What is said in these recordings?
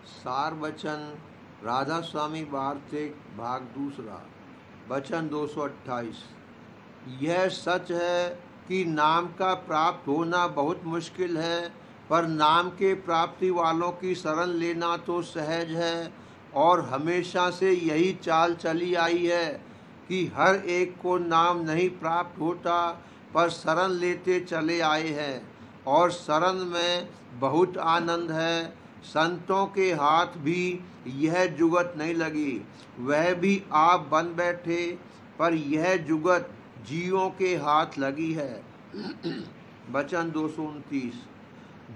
सार वचन राधा स्वामी वार्तिक भाग दूसरा। वचन 228। यह सच है कि नाम का प्राप्त होना बहुत मुश्किल है, पर नाम के प्राप्ति वालों की शरण लेना तो सहज है। और हमेशा से यही चाल चली आई है कि हर एक को नाम नहीं प्राप्त होता, पर शरण लेते चले आए हैं। और शरण में बहुत आनंद है। संतों के हाथ भी यह जुगत नहीं लगी, वह भी आप बन बैठे, पर यह जुगत जीवों के हाथ लगी है। वचन 229।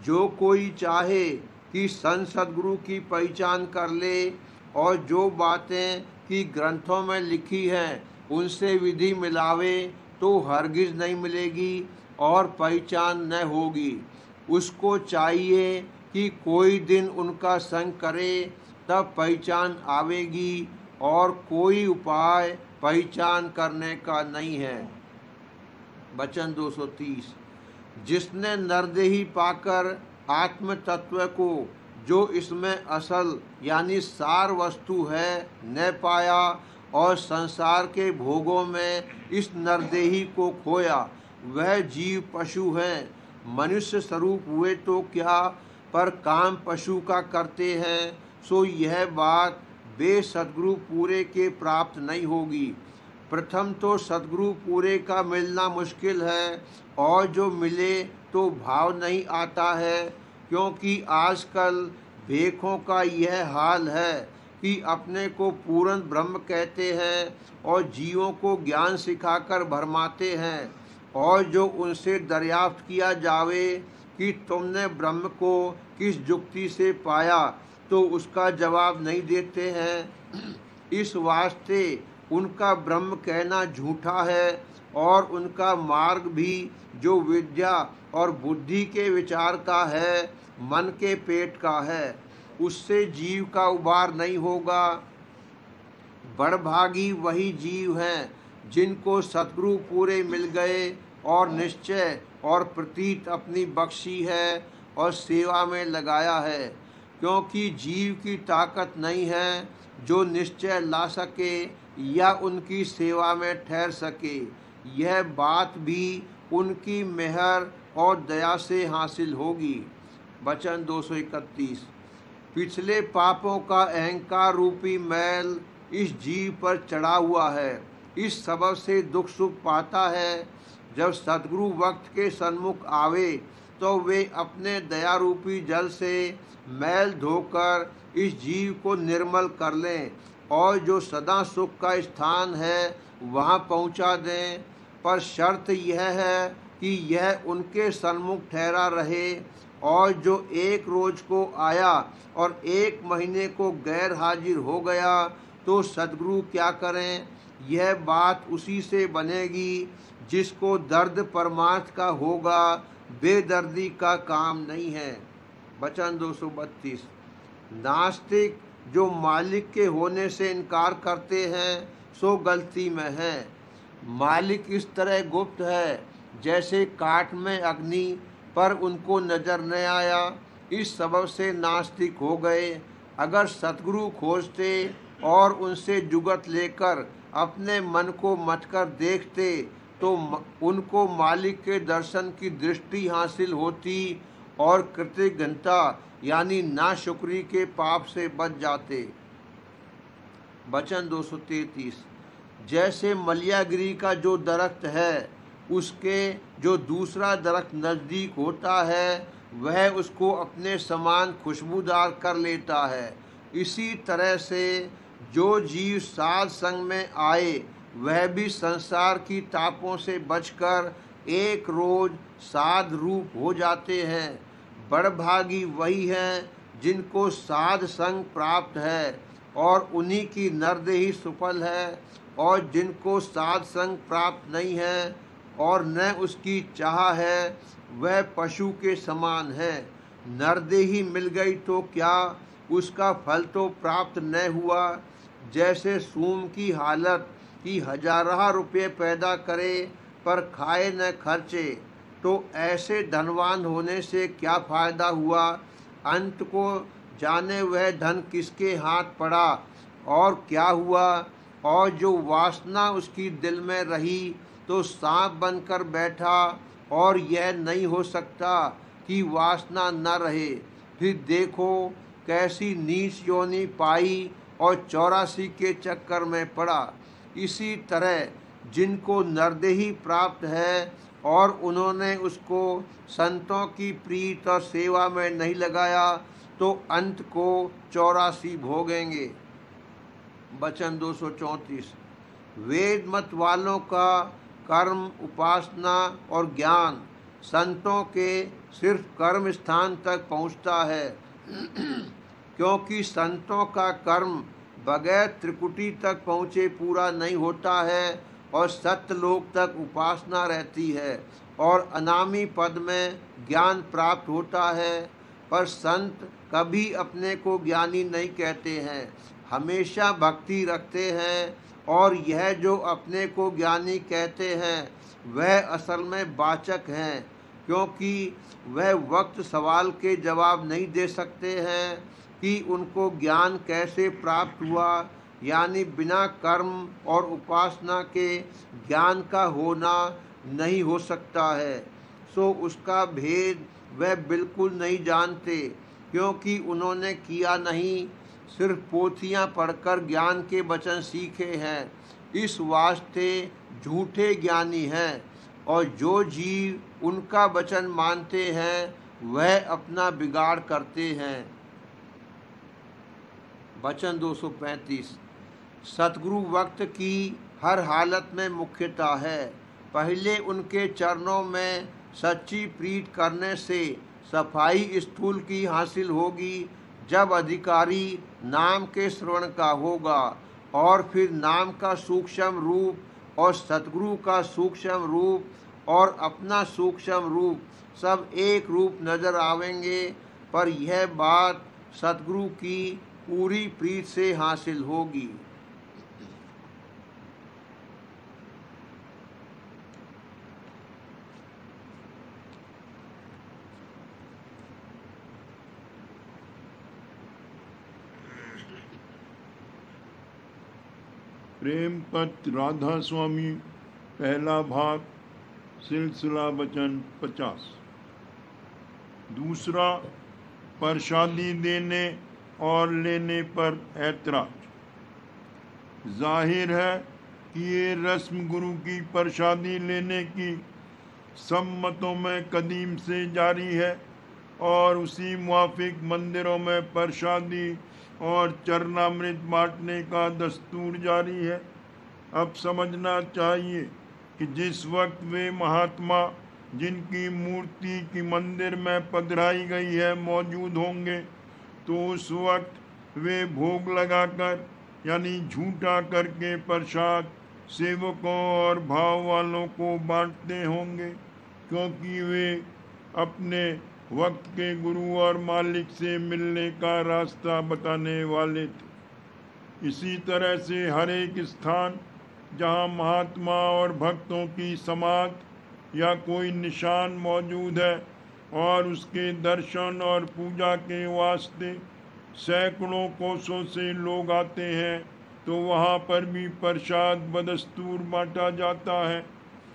जो कोई चाहे कि संत सद्गुरु की पहचान कर ले और जो बातें कि ग्रंथों में लिखी हैं उनसे विधि मिलावे, तो हरगिज नहीं मिलेगी और पहचान न होगी। उसको चाहिए कि कोई दिन उनका संग करे, तब पहचान आवेगी, और कोई उपाय पहचान करने का नहीं है। वचन 230। जिसने नरदेही पाकर आत्म तत्व को, जो इसमें असल यानी सार वस्तु है, न पाया और संसार के भोगों में इस नरदेही को खोया, वह जीव पशु है। मनुष्य स्वरूप हुए तो क्या, पर काम पशु का करते हैं। सो यह बात बे सद्गुरु पूरे के प्राप्त नहीं होगी। प्रथम तो सद्गुरु पूरे का मिलना मुश्किल है, और जो मिले तो भाव नहीं आता है, क्योंकि आजकल भेखों का यह हाल है कि अपने को पूर्ण ब्रह्म कहते हैं और जीवों को ज्ञान सिखाकर भरमाते हैं। और जो उनसे दरियाफ्त किया जावे कि तुमने ब्रह्म को किस जुक्ति से पाया, तो उसका जवाब नहीं देते हैं। इस वास्ते उनका ब्रह्म कहना झूठा है, और उनका मार्ग भी जो विद्या और बुद्धि के विचार का है, मन के पेट का है, उससे जीव का उबार नहीं होगा। बड़भागी वही जीव हैं जिनको सद्गुरु पूरे मिल गए और निश्चय और प्रतीत अपनी बख्शी है और सेवा में लगाया है, क्योंकि जीव की ताकत नहीं है जो निश्चय ला सके या उनकी सेवा में ठहर सके। यह बात भी उनकी मेहर और दया से हासिल होगी। वचन 231। पिछले पापों का अहंकार रूपी मैल इस जीव पर चढ़ा हुआ है, इस सबब से दुख सुख पाता है। जब सद्गुरु वक्त के सन्मुख आवे, तो वे अपने दया रूपी जल से मैल धोकर इस जीव को निर्मल कर लें, और जो सदा सुख का स्थान है वहाँ पहुँचा दें। पर शर्त यह है कि यह उनके सन्मुख ठहरा रहे, और जो एक रोज को आया और एक महीने को गैर हाजिर हो गया, तो सद्गुरु क्या करें। यह बात उसी से बनेगी जिसको दर्द परमार्थ का होगा, बेदर्दी का काम नहीं है। वचन 232। नास्तिक जो मालिक के होने से इनकार करते हैं, सो गलती में है। मालिक इस तरह गुप्त है जैसे काठ में अग्नि, पर उनको नजर न आया, इस सबब से नास्तिक हो गए। अगर सतगुरु खोजते और उनसे जुगत लेकर अपने मन को मथकर देखते, तो उनको मालिक के दर्शन की दृष्टि हासिल होती और कृतघ्नता यानी नाशुक्री के पाप से बच जाते। वचन 233। जैसे मलियागिरी का जो दरख्त है, उसके जो दूसरा दरख्त नज़दीक होता है, वह उसको अपने समान खुशबूदार कर लेता है, इसी तरह से जो जीव साध संग में आए, वह भी संसार की तापों से बचकर एक रोज साध रूप हो जाते हैं। बड़भागी वही हैं जिनको साध संग प्राप्त है, और उन्हीं की नरदेही सुफल है। और जिनको साध संग प्राप्त नहीं है और न उसकी चाह है, वह पशु के समान है। नरदेही मिल गई तो क्या, उसका फल तो प्राप्त न हुआ। जैसे सूम की हालत कि हजारा रुपये पैदा करे पर खाए न खर्चे, तो ऐसे धनवान होने से क्या फायदा हुआ। अंत को जाने वह धन किसके हाथ पड़ा और क्या हुआ। और जो वासना उसकी दिल में रही तो सांप बनकर बैठा, और यह नहीं हो सकता कि वासना न रहे। फिर देखो कैसी नीच योनि पाई और 84 के चक्कर में पड़ा। इसी तरह जिनको नरदेही प्राप्त है और उन्होंने उसको संतों की प्रीत और सेवा में नहीं लगाया, तो अंत को 84 भोगेंगे। वचन 234। वेद मत वालों का कर्म, उपासना और ज्ञान संतों के सिर्फ कर्म स्थान तक पहुँचता है क्योंकि संतों का कर्म बगैर त्रिकुटी तक पहुँचे पूरा नहीं होता है और सत्यलोक तक उपासना रहती है और अनामी पद में ज्ञान प्राप्त होता है। पर संत कभी अपने को ज्ञानी नहीं कहते हैं, हमेशा भक्ति रखते हैं, और यह जो अपने को ज्ञानी कहते हैं वह असल में वाचक हैं, क्योंकि वह वक्त सवाल के जवाब नहीं दे सकते हैं कि उनको ज्ञान कैसे प्राप्त हुआ, यानी बिना कर्म और उपासना के ज्ञान का होना नहीं हो सकता है। सो उसका भेद वह बिल्कुल नहीं जानते, क्योंकि उन्होंने किया नहीं, सिर्फ पोथियाँ पढ़कर ज्ञान के वचन सीखे हैं। इस वास्ते झूठे ज्ञानी हैं, और जो जीव उनका वचन मानते हैं वह अपना बिगाड़ करते हैं। वचन 235। सतगुरु वक्त की हर हालत में मुख्यता है। पहले उनके चरणों में सच्ची प्रीत करने से सफाई स्थूल की हासिल होगी, जब अधिकारी नाम के श्रवण का होगा, और फिर नाम का सूक्ष्म रूप और सतगुरु का सूक्ष्म रूप और अपना सूक्ष्म रूप सब एक रूप नजर आवेंगे। पर यह बात सतगुरु की पूरी प्रीत से हासिल होगी। प्रेमपत्र राधा स्वामी, पहला भाग, सिलसिला वचन 50। दूसरा, प्रसादी देने और लेने पर ऐतराज। जाहिर है कि ये रस्म गुरु की प्रसादी लेने की सब मतों में कदीम से जारी है, और उसी मुआफिक मंदिरों में प्रसादी और चरणामृत बांटने का दस्तूर जारी है। अब समझना चाहिए कि जिस वक्त वे महात्मा जिनकी मूर्ति की मंदिर में पधराई गई है मौजूद होंगे, तो उस वक्त वे भोग लगाकर यानी झूठा करके प्रसाद सेवकों और भाव वालों को बांटते होंगे, क्योंकि वे अपने वक्त के गुरु और मालिक से मिलने का रास्ता बताने वाले थे। इसी तरह से हर एक स्थान जहाँ महात्मा और भक्तों की समाधि या कोई निशान मौजूद है और उसके दर्शन और पूजा के वास्ते सैकड़ों कोसों से लोग आते हैं, तो वहाँ पर भी प्रसाद बदस्तूर बांटा जाता है,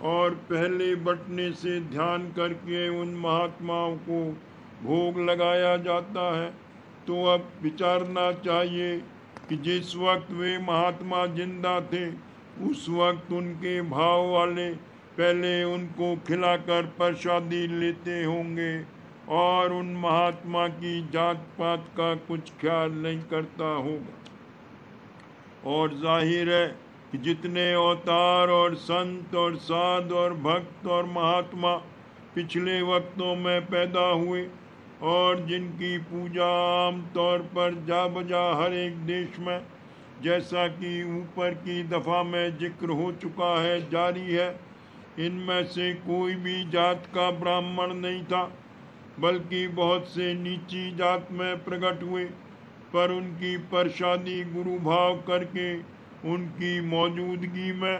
और पहले बटने से ध्यान करके उन महात्माओं को भोग लगाया जाता है। तो अब विचारना चाहिए कि जिस वक्त वे महात्मा जिंदा थे, उस वक्त उनके भाव वाले पहले उनको खिलाकर प्रसादी लेते होंगे, और उन महात्मा की जात पात का कुछ ख्याल नहीं करता होगा। और जाहिर है कि जितने अवतार और संत और साध और भक्त और महात्मा पिछले वक्तों में पैदा हुए और जिनकी पूजा आम तौर पर जा बजा हर एक देश में, जैसा कि ऊपर की दफ़ा में जिक्र हो चुका है, जारी है, इनमें से कोई भी जात का ब्राह्मण नहीं था, बल्कि बहुत से नीची जात में प्रकट हुए, पर उनकी प्रसादी गुरु भाव करके उनकी मौजूदगी में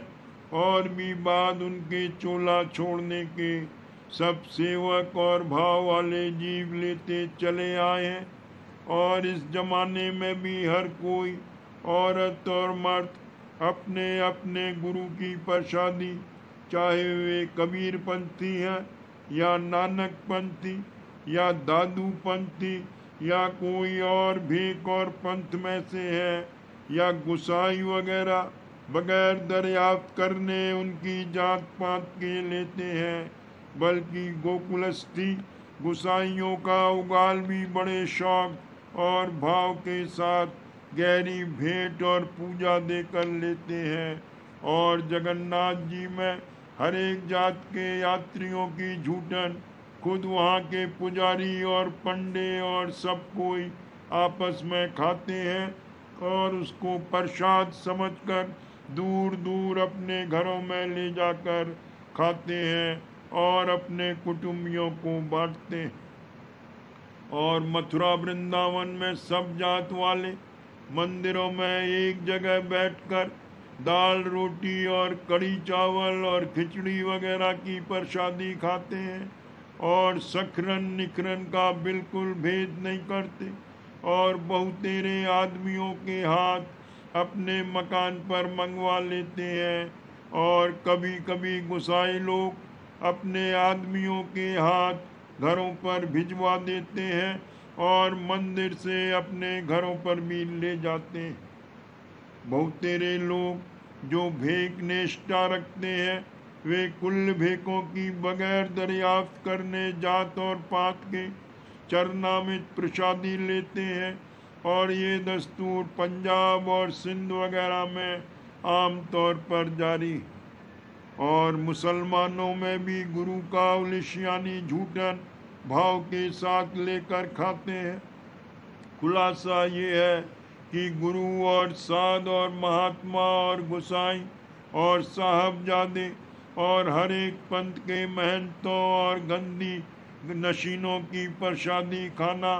और भी बाद उनके चोला छोड़ने के सब सेवक और भाव वाले जीव लेते चले आए हैं। और इस जमाने में भी हर कोई, औरत और मर्द, अपने अपने गुरु की प्रसादी, चाहे वे कबीर पंथी हैं या नानक पंथी या दादू पंथी या कोई और भीख और पंथ में से है या गुसाई वगैरह, बगैर दरियाफ्त करने उनकी जात पात के लेते हैं। बल्कि गोकुलस्थी गुसाइयों का उगाल भी बड़े शौक और भाव के साथ गहरी भेंट और पूजा देकर लेते हैं। और जगन्नाथ जी में हर एक जात के यात्रियों की झूठन खुद वहाँ के पुजारी और पंडे और सब कोई आपस में खाते हैं और उसको प्रसाद समझकर दूर दूर अपने घरों में ले जाकर खाते हैं और अपने कुटुंबियों को बांटते हैं। और मथुरा वृंदावन में सब जात वाले मंदिरों में एक जगह बैठकर दाल रोटी और कड़ी चावल और खिचड़ी वगैरह की प्रसादी खाते हैं और सखरन निखरन का बिल्कुल भेद नहीं करते। और बहुतेरे आदमियों के हाथ अपने मकान पर मंगवा लेते हैं और कभी कभी गुसाई लोग अपने आदमियों के हाथ घरों पर भिजवा देते हैं और मंदिर से अपने घरों पर भी ले जाते हैं। बहुतेरे लोग जो भेक निष्ठा रखते हैं वे कुल भेकों की बगैर दरियाफ्त करने जात और पात के चरनामित प्रसादी लेते हैं। और ये दस्तूर पंजाब और सिंध वगैरह में आम तौर पर जारी है। और मुसलमानों में भी गुरु का उलिश यानी झूठन भाव के साथ लेकर खाते हैं। खुलासा ये है कि गुरु और साध और महात्मा और गुसाई और साहबजादे और हर एक पंथ के महंतों और गंदी नशीनों की प्रसादी खाना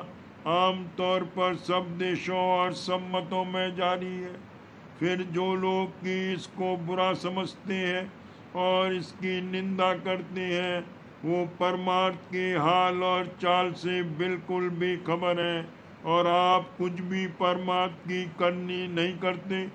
आम तौर पर सब देशों और सब मतों में जारी है। फिर जो लोग कि इसको बुरा समझते हैं और इसकी निंदा करते हैं वो परमार्थ के हाल और चाल से बिल्कुल बेखबर हैं और आप कुछ भी परमार्थ की करनी नहीं करते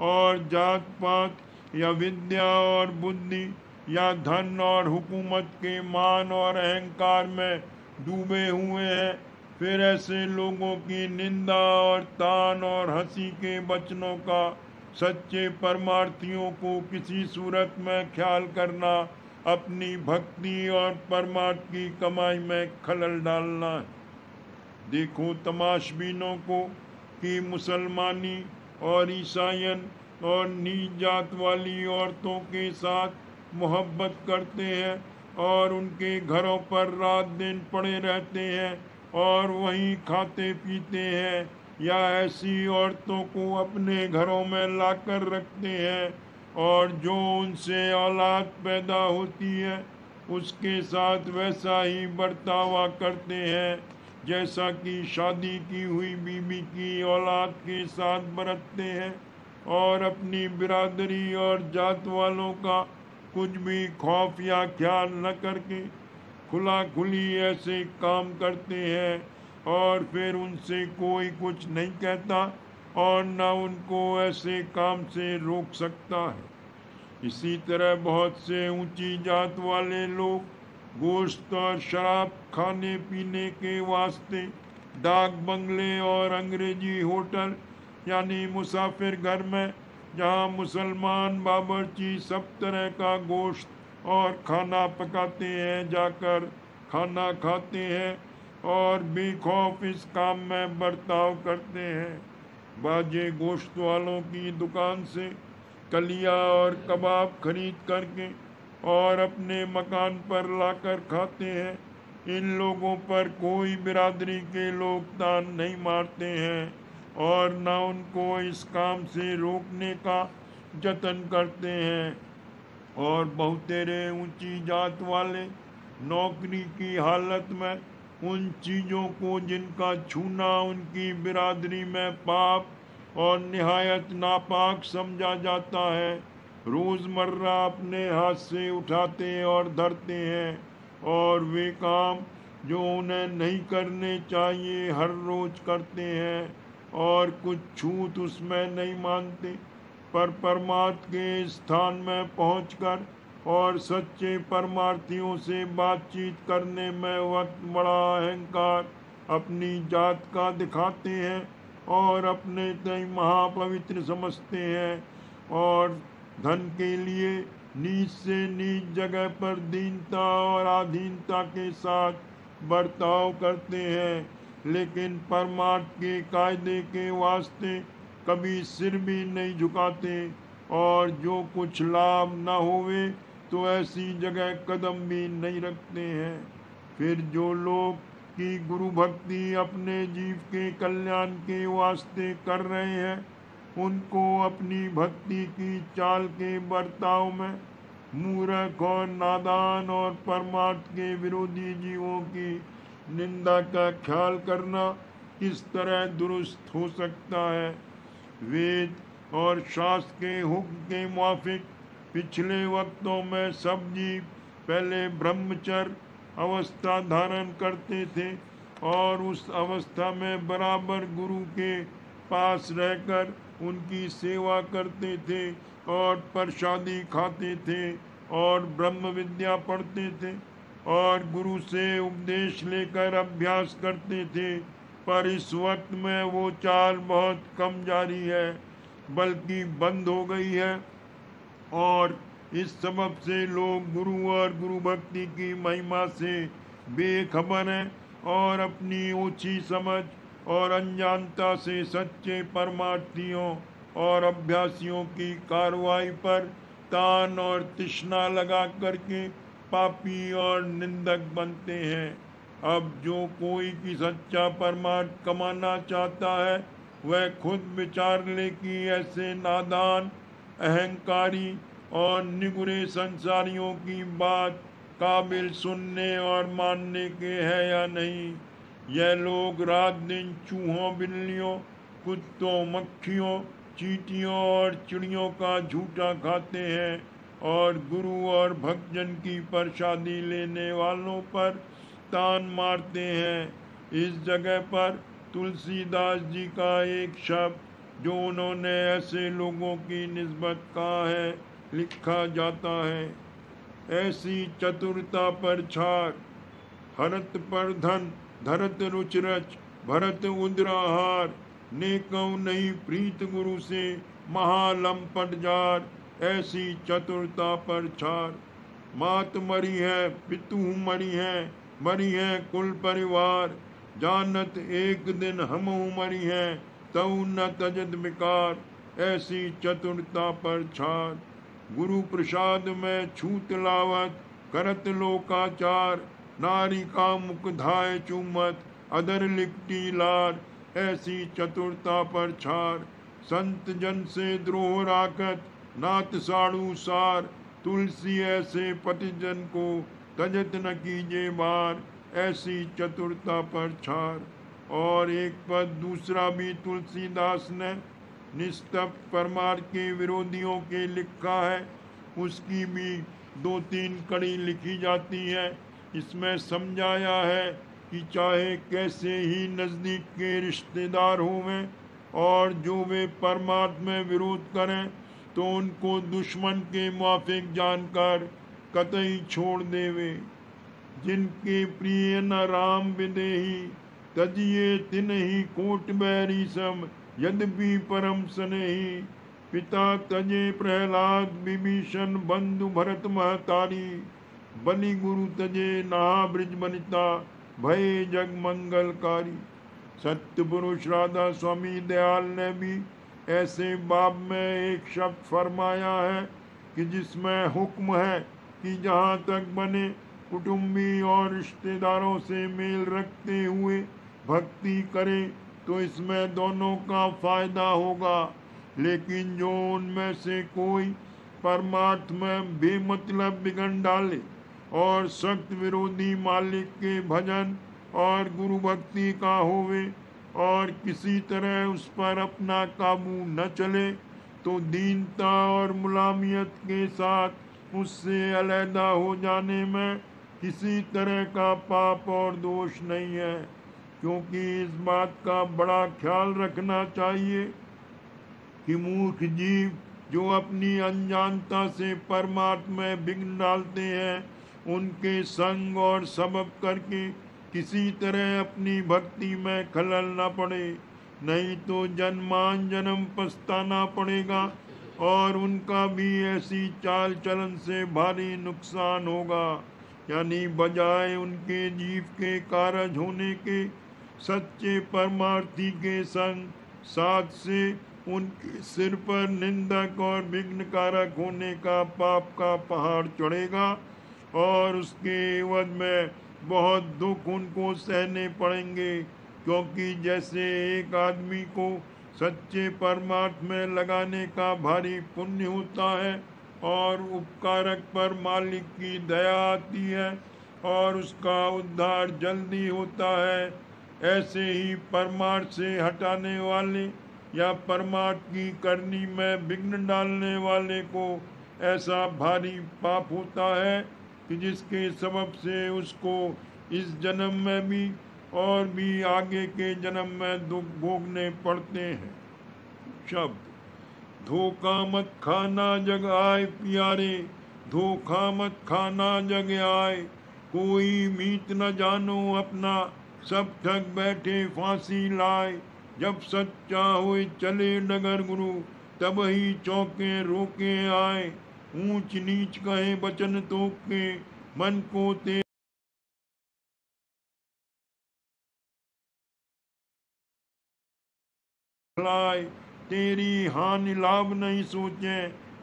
और जात पात या विद्या और बुद्धि या धन और हुकूमत के मान और अहंकार में डूबे हुए हैं। फिर ऐसे लोगों की निंदा और तान और हंसी के वचनों का सच्चे परमार्थियों को किसी सूरत में ख्याल करना अपनी भक्ति और परमार्थ की कमाई में खलल डालना है। देखो तमाशबीनों को कि मुसलमानी और ईसाइयन और नीच जात वाली औरतों के साथ मोहब्बत करते हैं और उनके घरों पर रात दिन पड़े रहते हैं और वहीं खाते पीते हैं या ऐसी औरतों को अपने घरों में लाकर रखते हैं और जो उनसे औलाद पैदा होती है उसके साथ वैसा ही बर्तावा करते हैं जैसा कि शादी की हुई बीवी की औलाद के साथ बरतते हैं और अपनी बिरादरी और जात वालों का कुछ भी खौफ या ख्याल न करके खुला खुली ऐसे काम करते हैं और फिर उनसे कोई कुछ नहीं कहता और न उनको ऐसे काम से रोक सकता है। इसी तरह बहुत से ऊंची जात वाले लोग गोश्त और शराब खाने पीने के वास्ते डाक बंगले और अंग्रेजी होटल यानी मुसाफिर घर में जहाँ मुसलमान बावर्ची सब तरह का गोश्त और खाना पकाते हैं जाकर खाना खाते हैं और बेखौफ इस काम में बर्ताव करते हैं। बाजे गोश्त वालों की दुकान से कलिया और कबाब खरीद करके और अपने मकान पर लाकर खाते हैं। इन लोगों पर कोई बिरादरी के लोग तान नहीं मारते हैं और न उनको इस काम से रोकने का जतन करते हैं। और बहुतेरे ऊंची जात वाले नौकरी की हालत में उन चीज़ों को जिनका छूना उनकी बिरादरी में पाप और निहायत नापाक समझा जाता है रोज़मर्रा अपने हाथ से उठाते और धरते हैं और वे काम जो उन्हें नहीं करने चाहिए हर रोज करते हैं और कुछ छूत उसमें नहीं मानते, पर परमार्थ के स्थान में पहुंचकर और सच्चे परमार्थियों से बातचीत करने में वक्त बड़ा अहंकार अपनी जात का दिखाते हैं और अपने तय महापवित्र समझते हैं और धन के लिए नीच से नीच जगह पर दीनता और आधीनता के साथ बर्ताव करते हैं, लेकिन परमार्थ के कायदे के वास्ते कभी सिर भी नहीं झुकाते और जो कुछ लाभ न होवे तो ऐसी जगह कदम भी नहीं रखते हैं। फिर जो लोग की गुरु भक्ति अपने जीव के कल्याण के वास्ते कर रहे हैं, उनको अपनी भक्ति की चाल के बर्ताव में मूर्ख और नादान और परमार्थ के विरोधी जीवों की निंदा का ख्याल करना किस तरह दुरुस्त हो सकता है। वेद और शास्त्र के हुक्म के मुआफिक पिछले वक्तों में सब जीव पहले ब्रह्मचर्य अवस्था धारण करते थे और उस अवस्था में बराबर गुरु के पास रहकर उनकी सेवा करते थे और प्रसादी खाते थे और ब्रह्म विद्या पढ़ते थे और गुरु से उपदेश लेकर अभ्यास करते थे। पर इस वक्त में वो चाल बहुत कम जारी है, बल्कि बंद हो गई है और इस सबब से लोग गुरु और गुरु भक्ति की महिमा से बेखबर हैं और अपनी ऊंची समझ और अनजानता से सच्चे परमार्थियों और अभ्यासियों की कार्रवाई पर तान और तृष्णा लगा करके पापी और निंदक बनते हैं। अब जो कोई की सच्चा परमार्थ कमाना चाहता है, वह खुद विचार ले कि ऐसे नादान, अहंकारी और निगुरे संसारियों की बात काबिल सुनने और मानने के है या नहीं। यह लोग रात दिन चूहों, बिल्लियों, कुत्तों, मक्खियों, चींटियों और चिड़ियों का झूठा खाते हैं और गुरु और भक्तजन की प्रसादी लेने वालों पर तान मारते हैं। इस जगह पर तुलसीदास जी का एक शब्द जो उन्होंने ऐसे लोगों की निस्बत कहा है लिखा जाता है, ऐसी चतुरता पर छार, हरत पर धन, धरत रुचरच, भरत उद्राहार, नेकव नहीं प्रीत गुरु से महालंपट जार, ऐसी चतुरता पर छार। मात मरी है, पितु मरी है कुल परिवार, जानत एक दिन हम मरी है, तऊ न तजद विकार, ऐसी चतुरता पर छार। गुरु प्रसाद में छूत लावत, करत लोकाचार, नारी का मुख धाय चूमत, अदर लिपटी लार, ऐसी चतुरता पर छार। संत जन से द्रोह राखत, नात साड़ू सार, तुलसी ऐसे पतिजन को तजत न कीजे बार, ऐसी चतुरता पर छार। और एक पद दूसरा भी तुलसीदास ने निस्तप्त परमार के विरोधियों के लिखा है, उसकी भी 2-3 कड़ी लिखी जाती है। इसमें समझाया है कि चाहे कैसे ही नज़दीक के रिश्तेदार होवें और जो वे परमार्थ में विरोध करें तो उनको दुश्मन के मुआफिक जानकर कतई छोड़ देवे। जिनके प्रिय न राम विदेही, तजिए तिन्हि कोट बैरी सम, यद्यपि परम स्नेही, पिता तजे प्रहलाद विभीषण, बंधु भरत महतारी, बलि गुरु तजे नहा ब्रिज बनिता, भय जग मंगलकारी। सत्य पुरुष राधा स्वामी दयाल ने भी ऐसे बाब में एक शब्द फरमाया है कि जिसमें हुक्म है कि जहाँ तक बने कुटुंबी और रिश्तेदारों से मेल रखते हुए भक्ति करे तो इसमें दोनों का फायदा होगा, लेकिन जो उनमें से कोई परमार्थ में बेमतलब बिगड़ डाले और सख्त विरोधी मालिक के भजन और गुरु भक्ति का होवे और किसी तरह उस पर अपना काबू न चले, तो दीनता और मुलामियत के साथ उससे अलहदा हो जाने में किसी तरह का पाप और दोष नहीं है, क्योंकि इस बात का बड़ा ख्याल रखना चाहिए कि मूर्ख जीव जो अपनी अनजानता से परमात्मा में विघ्न डालते हैं, उनके संग और सबब करके किसी तरह अपनी भक्ति में खलल न पड़े, नहीं तो जन्मान जन्म पछताना पड़ेगा और उनका भी ऐसी चाल चलन से भारी नुकसान होगा। यानी बजाय उनके जीव के कारज होने के सच्चे परमार्थी के संग साथ से उनके सिर पर निंदक और विघ्न कारक होने का पाप का पहाड़ चढ़ेगा और उसके एवज में बहुत दुख उनको सहने पड़ेंगे। क्योंकि जैसे एक आदमी को सच्चे परमार्थ में लगाने का भारी पुण्य होता है और उपकारक पर मालिक की दया आती है और उसका उद्धार जल्दी होता है, ऐसे ही परमार्थ से हटाने वाले या परमार्थ की करनी में विघ्न डालने वाले को ऐसा भारी पाप होता है कि जिसके सबब से उसको इस जन्म में भी और भी आगे के जन्म में दुख भोगने पड़ते हैं। शब्द धोखा मत खाना जग आए प्यारे, धोखा मत खाना जग आए, कोई मीत न जानो अपना, सब ठग बैठे फांसी लाए। जब सच्चा होए चले डगर गुरु, तब ही चौके रोके आए, ऊंच नीच कहे बचन तोक के, मन को ते लाए। तेरी हानि लाभ नहीं सोचे,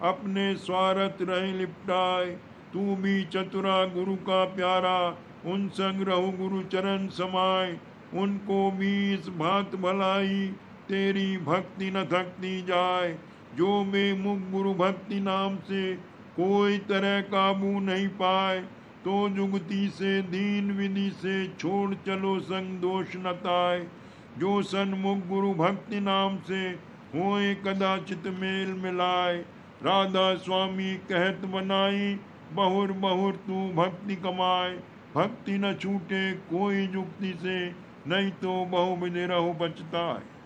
अपने स्वार्थ रहे लिपटाए। तू भी चतुरा गुरु का प्यारा, उन संग रहो गुरु चरण समाए। उनको भी इस भांत भलाई, तेरी भक्ति न थकती जाए। जो बेमुख गुरु भक्ति नाम से कोई तरह काबू नहीं पाए, तो जुगती से दीन विधि से छोड़ चलो संग दोष न ताए। जो सन्मुख गुरु भक्ति नाम से होए कदाचित मेल मिलाए। राधा स्वामी कहत बनाई, बहुर बहुर तू भक्ति कमाए। भक्ति न छूटे कोई जुक्ति से, नहीं तो बहु विधि रहो बचता है।